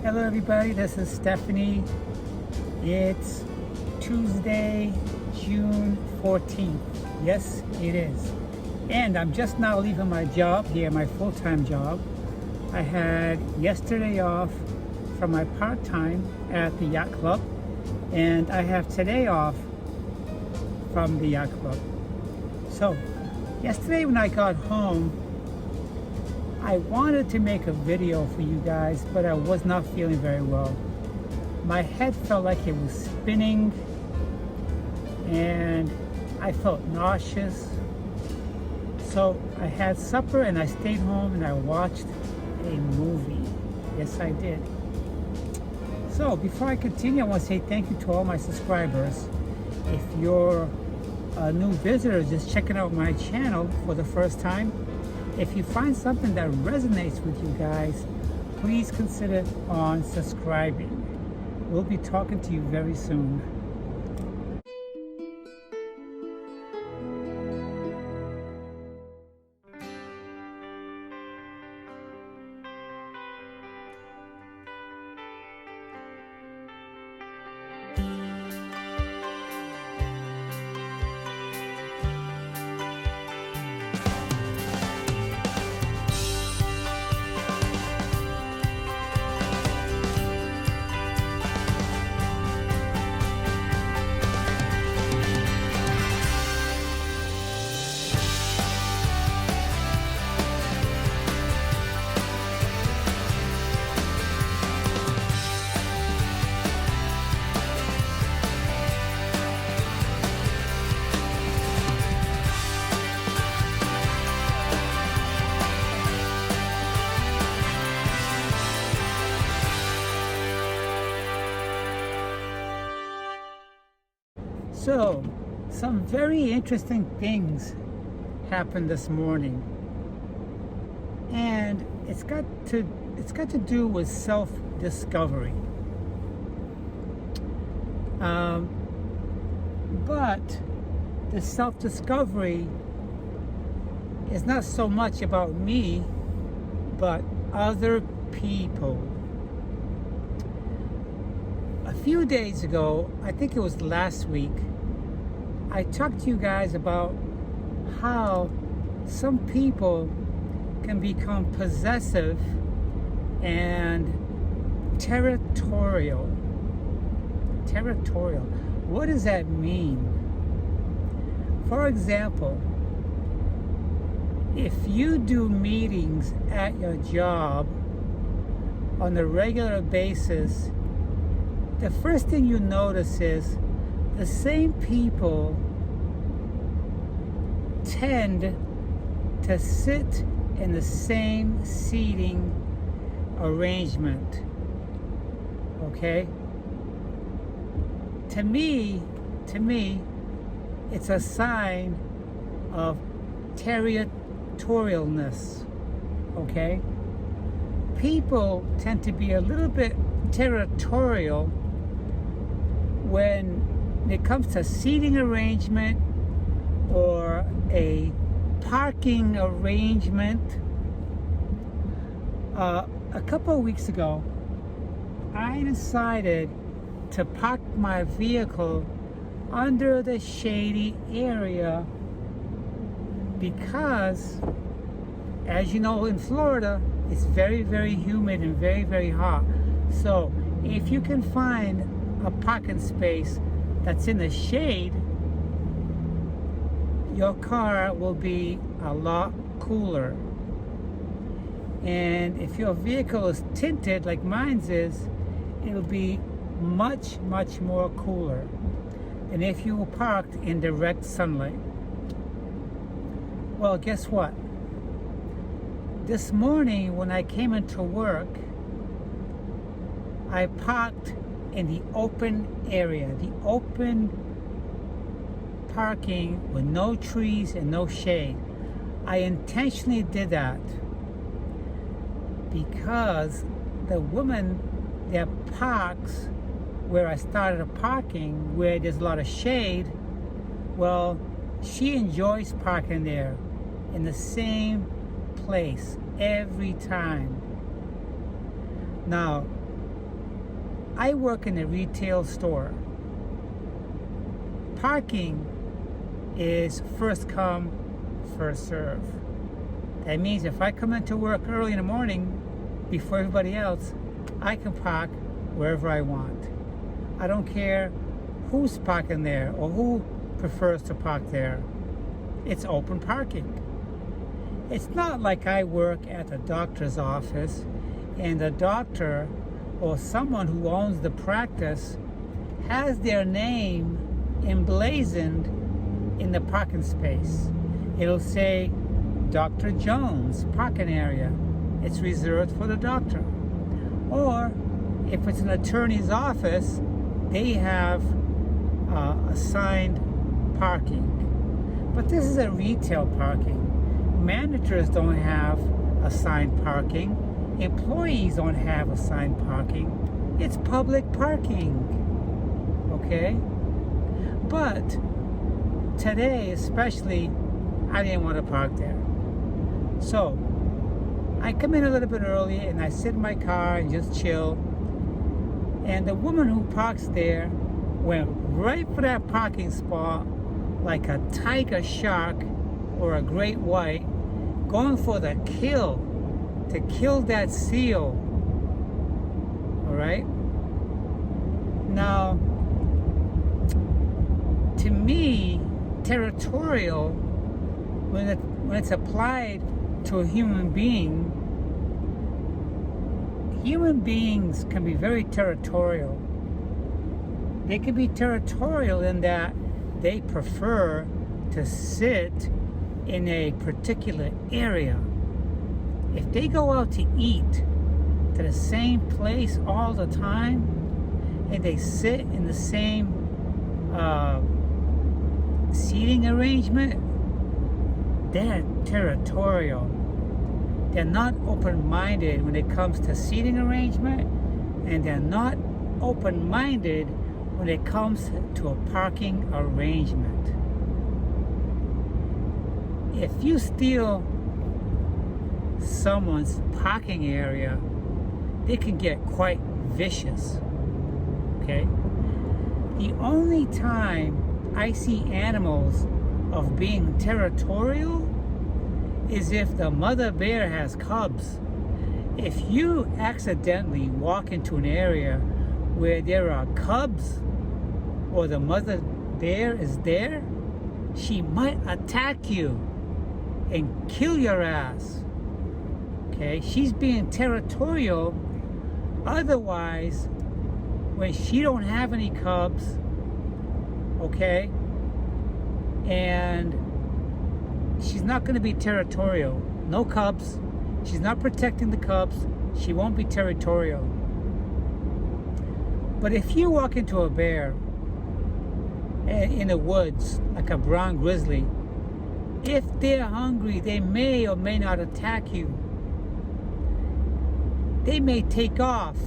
Hello everybody, this is Stephanie. It's Tuesday, June 14th. Yes, it is. And I'm just now leaving my job here, my full-time job. I had yesterday off from my part-time at the yacht club, and I have today off from the yacht club. So, yesterday when I got home, I wanted to make a video for you guys, but I was not feeling very well. My head felt like it was spinning, and I felt nauseous. So I had supper and I stayed home and I watched a movie. Yes, I did. So before I continue, I want to say thank you to all my subscribers. If you're a new visitor just checking out my channel for the first time, if you find something that resonates with you guys, please consider on subscribing. We'll be talking to you very soon. So, some very interesting things happened this morning, and it's got to do with self-discovery. But the self-discovery is not so much about me, but other people. A few days ago, I think it was last week, I talked to you guys about how some people can become possessive and territorial. Territorial. What does that mean? For example, if you do meetings at your job on a regular basis, the first thing you notice is the same people tend to sit in the same seating arrangement. Okay? To me, it's a sign of territorialness. Okay? People tend to be a little bit territorial when it comes to seating arrangement or a parking arrangement. A couple of weeks ago, I decided to park my vehicle under the shady area because, as you know, in Florida, it's very, very humid and very, very hot. So if you can find a parking space that's in the shade, your car will be a lot cooler. And if your vehicle is tinted like mine's is, it'll be much, much more cooler than if you were parked in direct sunlight. Well, guess what? This morning when I came into work, I parked in the open area, the open parking with no trees and no shade. I intentionally did that because the woman that parks where I started parking, where there's a lot of shade, well, she enjoys parking there in the same place every time. Now, I work in a retail store. Parking is first come, first serve. That means if I come into work early in the morning before everybody else, I can park wherever I want. I don't care who's parking there or who prefers to park there. It's open parking. It's not like I work at a doctor's office and the doctor or someone who owns the practice has their name emblazoned in the parking space. It'll say Dr. Jones parking area. It's reserved for the doctor. Or if it's an attorney's office, they have assigned parking. But this is a retail parking. Managers don't have assigned parking. Employees don't have assigned parking. It's public parking. Okay? But today, especially, I didn't want to park there. So I come in a little bit early and I sit in my car and just chill. And the woman who parks there went right for that parking spot like a tiger shark or a great white, going for the kill, to kill that seal. All right? Now, to me, territorial, when it's applied to a human being, human beings can be very territorial. They can be territorial in that they prefer to sit in a particular area. If they go out to eat to the same place all the time and they sit in the same seating arrangement, they're territorial. They're not open-minded when it comes to seating arrangement, and they're not open-minded when it comes to a parking arrangement. If you steal someone's parking area, they can get quite vicious. Okay? The only time I see animals of being territorial is if the mother bear has cubs. If you accidentally walk into an area where there are cubs or the mother bear is there, she might attack you and kill your ass. Okay? She's being territorial. Otherwise, when she don't have any cubs, okay, and she's not going to be territorial. No cubs. She's not protecting the cubs. She won't be territorial. But if you walk into a bear in the woods, like a brown grizzly, if they're hungry, they may or may not attack you. They may take off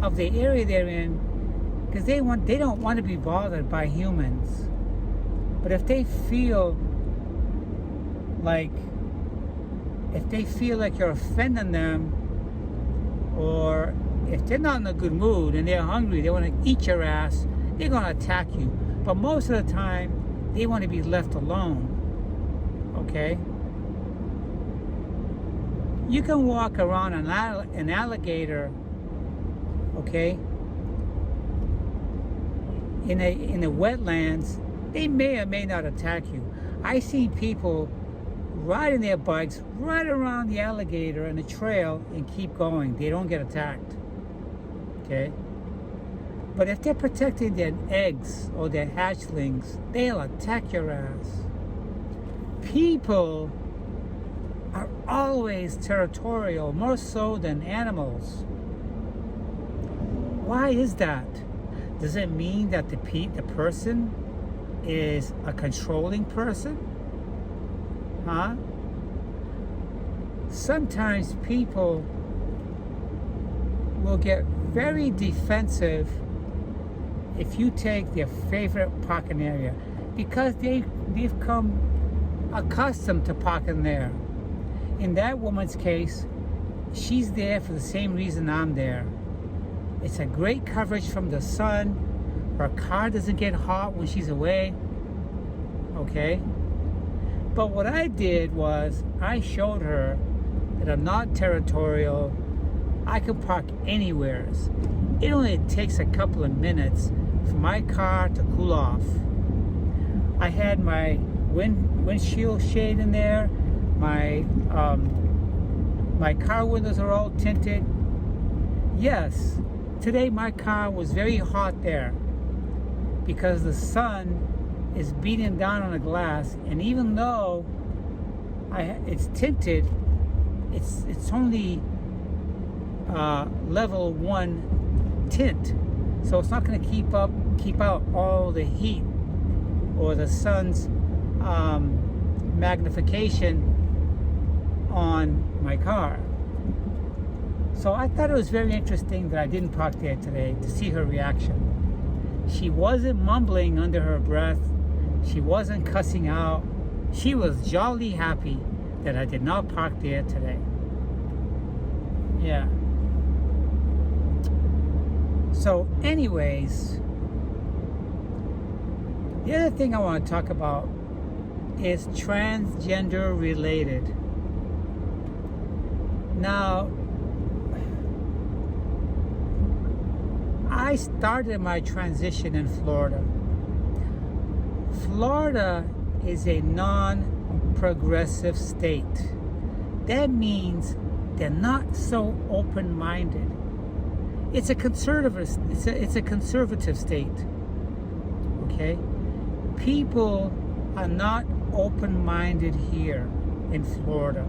of the area they're in because they don't want to be bothered by humans. But if they feel like you're offending them, or if they're not in a good mood and they're hungry, they want to eat your ass, they're going to attack you. But most of the time, they want to be left alone. Okay? You can walk around an alligator, okay, in the wetlands. They may or may not attack you. I see people riding their bikes right around the alligator and the trail and keep going. They don't get attacked. Okay? But if they're protecting their eggs or their hatchlings, they'll attack your ass. People are always territorial, more so than animals. Why is that? Does it mean that the person is a controlling person? Huh? Sometimes people will get very defensive if you take their favorite parking area because they've come accustomed to parking there. In that woman's case, she's there for the same reason I'm there. It's a great coverage from the sun. Her car doesn't get hot when she's away. Okay? But what I did was I showed her that I'm not territorial. I can park anywhere. It only takes a couple of minutes for my car to cool off. I had my windshield shade in there. My car windows are all tinted. Yes, today my car was very hot there because the sun is beating down on the glass, and even though it's tinted, it's only level 1 tint, so it's not going to keep out all the heat or the sun's magnification on my car. So I thought it was very interesting that I didn't park there today to see her reaction. She wasn't mumbling under her breath. She wasn't cussing out. She was jolly happy that I did not park there today. Yeah. So anyways, the other thing I want to talk about is transgender related. Now, I started my transition in Florida. Florida is a non-progressive state. That means they're not so open-minded. It's a conservative state. Okay? People are not open-minded here in Florida.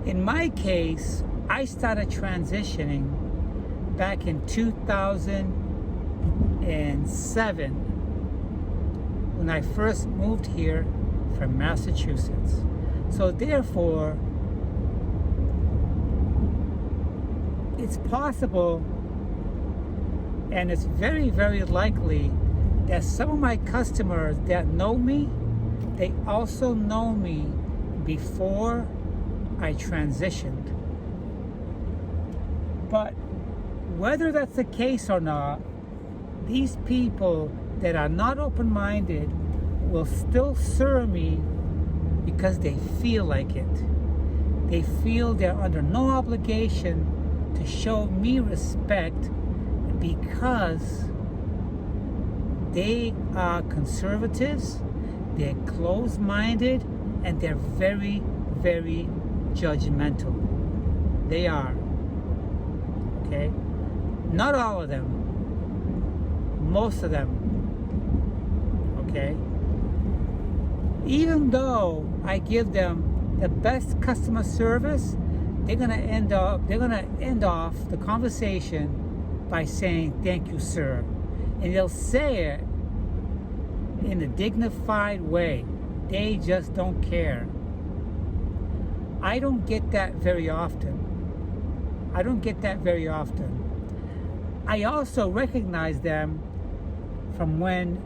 In my case, I started transitioning back in 2007 when I first moved here from Massachusetts. So therefore, it's possible and it's very, very likely that some of my customers that know me, they also know me before I transitioned. But whether that's the case or not, these people that are not open-minded will still serve me because they feel like it. They feel they're under no obligation to show me respect because they are conservatives, they're closed-minded, and they're very, very judgmental. They are. Okay? Not all of them. Most of them. Okay? Even though I give them the best customer service, they're gonna end off the conversation by saying, "Thank you, sir." And they'll say it in a dignified way. They just don't care. I don't get that very often. I also recognize them from when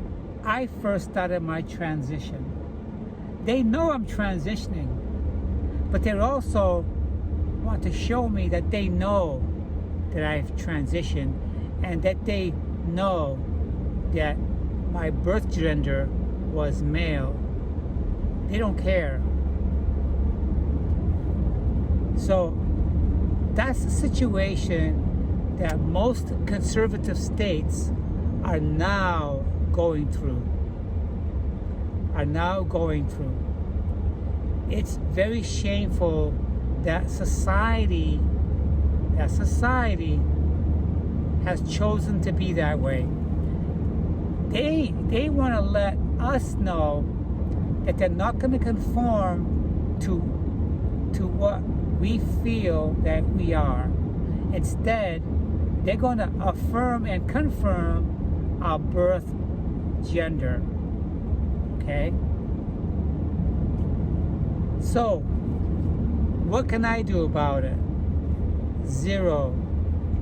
I first started my transition. They know I'm transitioning, but they also want to show me that they know that I've transitioned and that they know that my birth gender was male. They don't care. So that's the situation that most conservative states are now going through. It's very shameful that society has chosen to be that way. They want to let us know that they're not going to conform to what we feel that we are. Instead, they're going to affirm and confirm our birth gender. Okay? So, what can I do about it? Zero.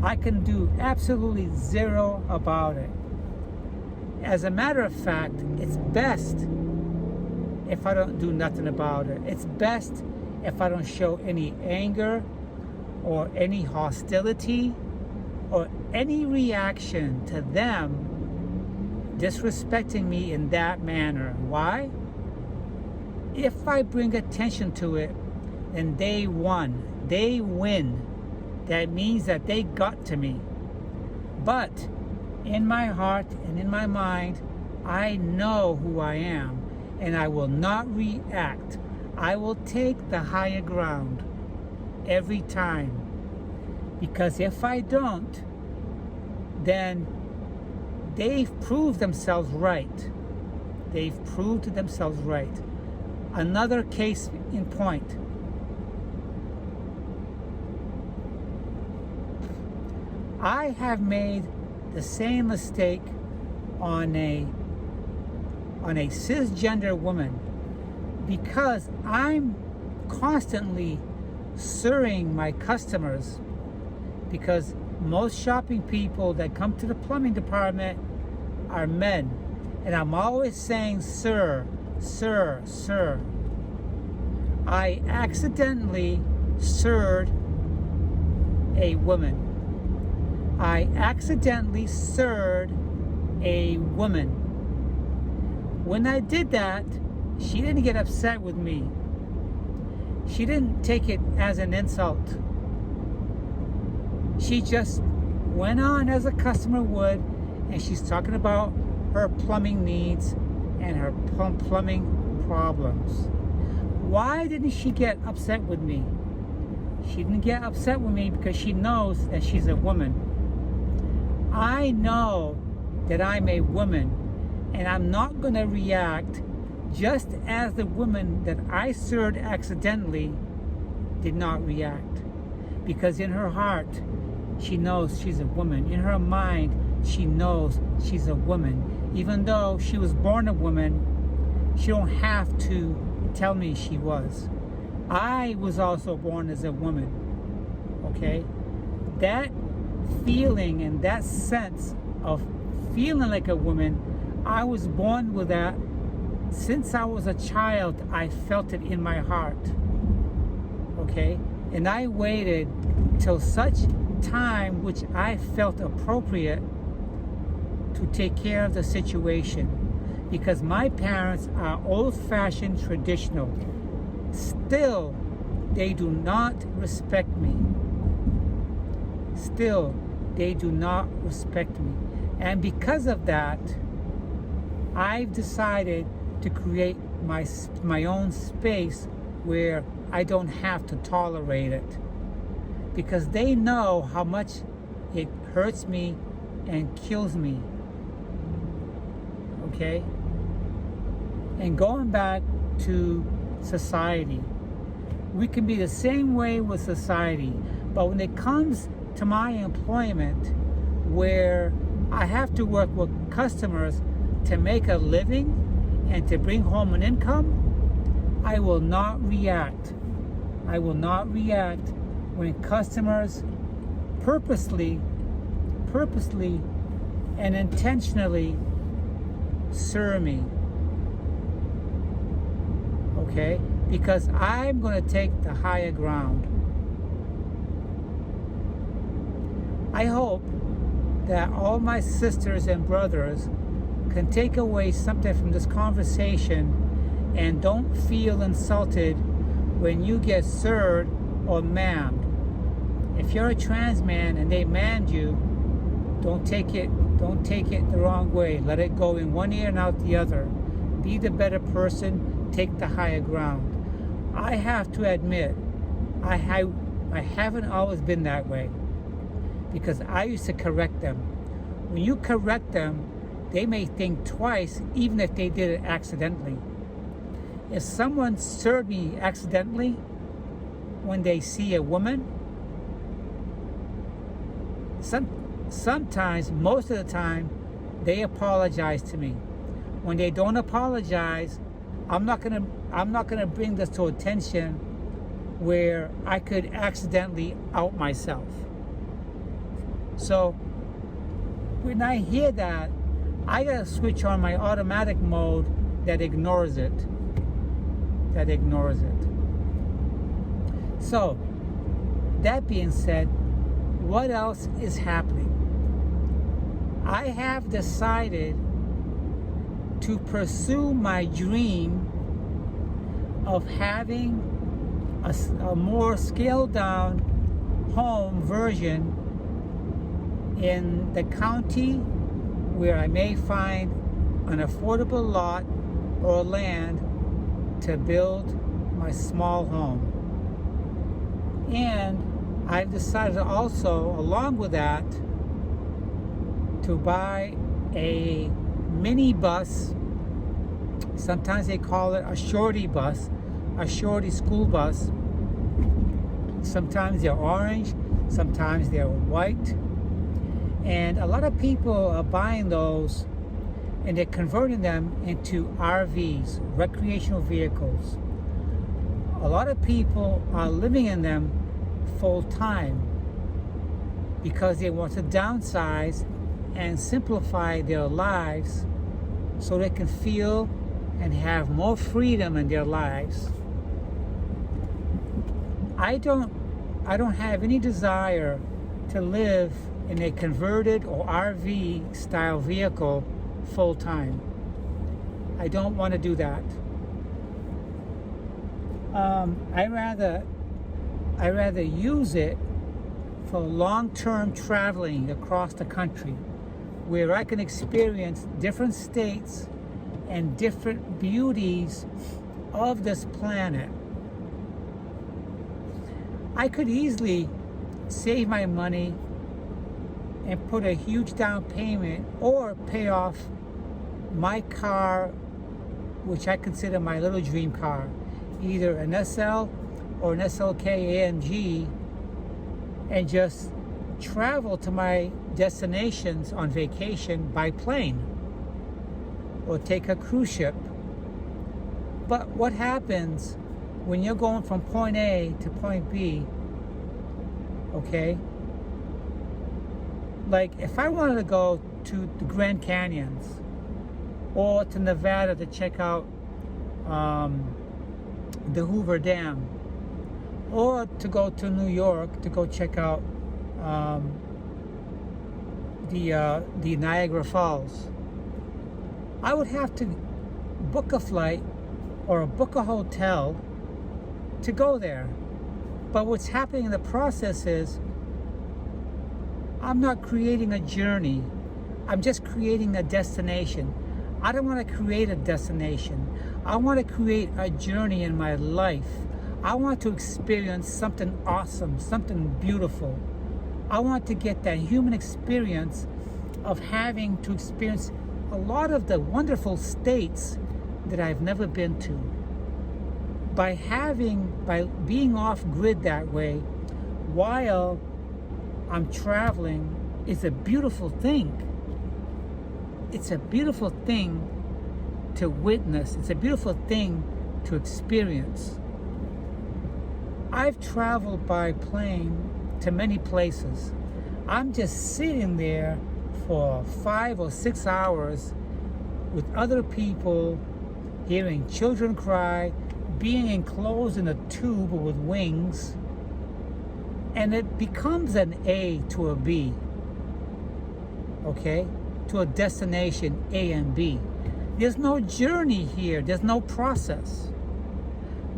I can do absolutely zero about it. As a matter of fact, it's best if I don't do nothing about it. It's best if I don't show any anger or any hostility or any reaction to them disrespecting me in that manner. Why? If I bring attention to it, then they won. They win. That means that they got to me. But in my heart and in my mind, I know who I am, and I will not react. I will take the higher ground every time. Because if I don't, then they've proved themselves right. They've proved themselves right. Another case in point. I have made the same mistake on a cisgender woman because I'm constantly sirring my customers, because most shopping people that come to the plumbing department are men, and I'm always saying sir, sir, sir. I accidentally sirred a woman. I accidentally sirred a woman. When I did that, she didn't get upset with me. She didn't take it as an insult. She just went on as a customer would, and she's talking about her plumbing needs and her plumbing problems. Why didn't she get upset with me? She didn't get upset with me because she knows that she's a woman. I know that I'm a woman, and I'm not going to react just as the woman that I served accidentally did not react. Because in her heart, she knows she's a woman. In her mind, she knows she's a woman. Even though she was born a woman, she don't have to tell me she was. I was also born as a woman. Okay? That feeling and that sense of feeling like a woman, I was born with that. Since I was a child, I felt it in my heart. Okay? And I waited till such time which I felt appropriate to take care of the situation, because my parents are old-fashioned, traditional. Still, they do not respect me. Still, they do not respect me. And because of that, I've decided to create my own space where I don't have to tolerate it, because they know how much it hurts me and kills me. Okay? And going back to society, we can be the same way with society, but when it comes to my employment, where I have to work with customers to make a living and to bring home an income, I will not react. I will not react when customers purposely and intentionally sir me. Okay? Because I'm going to take the higher ground. I hope that all my sisters and brothers can take away something from this conversation and don't feel insulted when you get sirred or ma'amed. If you're a trans man and they ma'amed you, don't take it the wrong way. Let it go in one ear and out the other. Be the better person, take the higher ground. I have to admit, I haven't always been that way, because I used to correct them. When you correct them, they may think twice, even if they did it accidentally. If someone served me accidentally, when they see a woman, sometimes, most of the time, they apologize to me. When they don't apologize, I'm not gonna bring this to attention where I could accidentally out myself. So when I hear that, I gotta switch on my automatic mode that ignores it. So, that being said, what else is happening? I have decided to pursue my dream of having a more scaled down home version in the county where I may find an affordable lot or land to build my small home. And I've decided also, along with that, to buy a mini bus. Sometimes they call it a shorty bus, a shorty school bus. Sometimes they're orange, sometimes they're white. And a lot of people are buying those and they're converting them into RVs, recreational vehicles. A lot of people are living in them full time because they want to downsize and simplify their lives so they can feel and have more freedom in their lives. I don't have any desire to live in a converted or RV style vehicle full time. I don't want to do that. I rather use it for long-term traveling across the country, where I can experience different states and different beauties of this planet. I could easily save my money and put a huge down payment or pay off my car, which I consider my little dream car, either an SL or an SLK AMG, and just travel to my destinations on vacation by plane or take a cruise ship. But what happens when you're going from point A to point B, okay? Like if I wanted to go to the Grand Canyons or to Nevada to check out the Hoover Dam, or to go to New York to go check out the Niagara Falls, I would have to book a flight or book a hotel to go there. But what's happening in the process is I'm not creating a journey. I'm just creating a destination. I don't want to create a destination. I want to create a journey in my life. I want to experience something awesome, something beautiful. I want to get that human experience of having to experience a lot of the wonderful states that I've never been to. By being off grid that way while I'm traveling is a beautiful thing. It's a beautiful thing to witness. It's a beautiful thing to experience. I've traveled by plane to many places. I'm just sitting there for 5 or 6 hours with other people, hearing children cry, being enclosed in a tube with wings, and it becomes an A to a B, okay? To a destination A and B. There's no journey here. There's no process.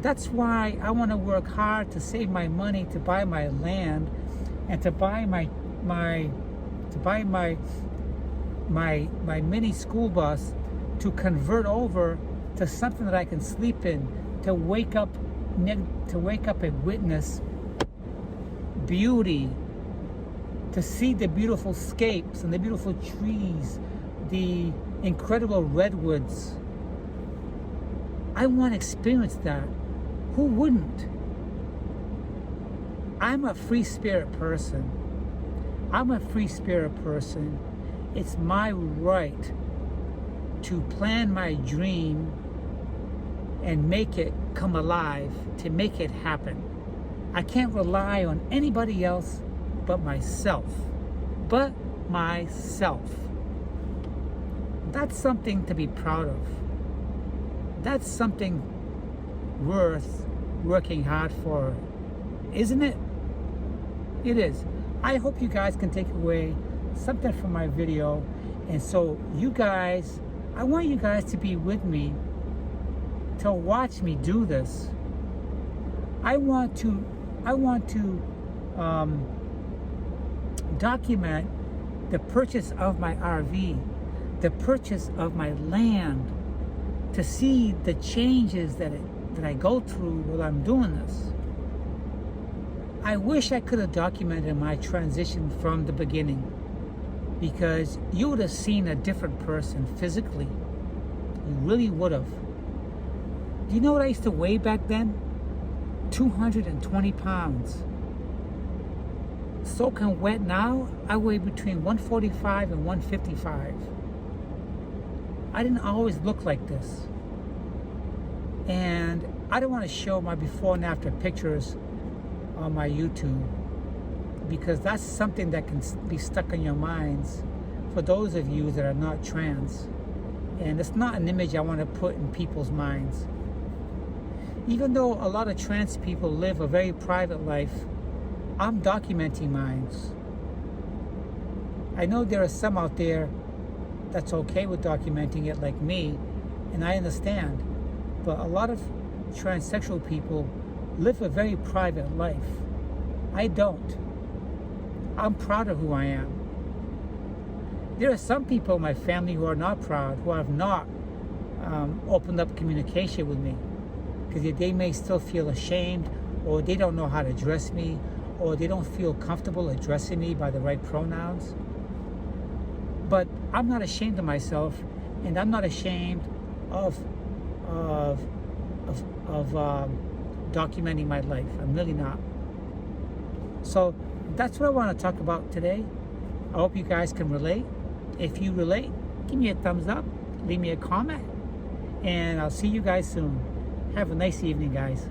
That's why I want to work hard to save my money to buy my land and to buy my mini school bus to convert over to something that I can sleep in, to wake up and witness beauty, to see the beautiful scapes and the beautiful trees, the incredible redwoods. I want to experience that. Who wouldn't? I'm a free spirit person. It's my right to plan my dream and make it come alive, to make it happen. I can't rely on anybody else but myself. That's something to be proud of. That's something worth working hard for, isn't it? It is. I hope you guys can take away something from my video. And so you guys, I want you guys to be with me to watch me do this. I want to document the purchase of my RV, the purchase of my land, to see the changes that I go through while I'm doing this. I wish I could have documented my transition from the beginning, because you would have seen a different person physically. You really would have. Do you know what I used to weigh back then? 220 pounds. Soaking wet now, I weigh between 145 and 155. I didn't always look like this. And I don't want to show my before and after pictures on my YouTube, because that's something that can be stuck in your minds for those of you that are not trans. And it's not an image I want to put in people's minds. Even though a lot of trans people live a very private life, I'm documenting mine. I know there are some out there that's okay with documenting it, like me, and I understand. But a lot of transsexual people live a very private life. I don't. I'm proud of who I am. There are some people in my family who are not proud, who have not opened up communication with me, because they may still feel ashamed, or they don't know how to address me, or they don't feel comfortable addressing me by the right pronouns. But I'm not ashamed of myself, and I'm not ashamed of documenting my life. I'm really not. So that's what I want to talk about today. I hope you guys can relate. If you relate, give me a thumbs up, leave me a comment, and I'll see you guys soon. Have a nice evening, guys.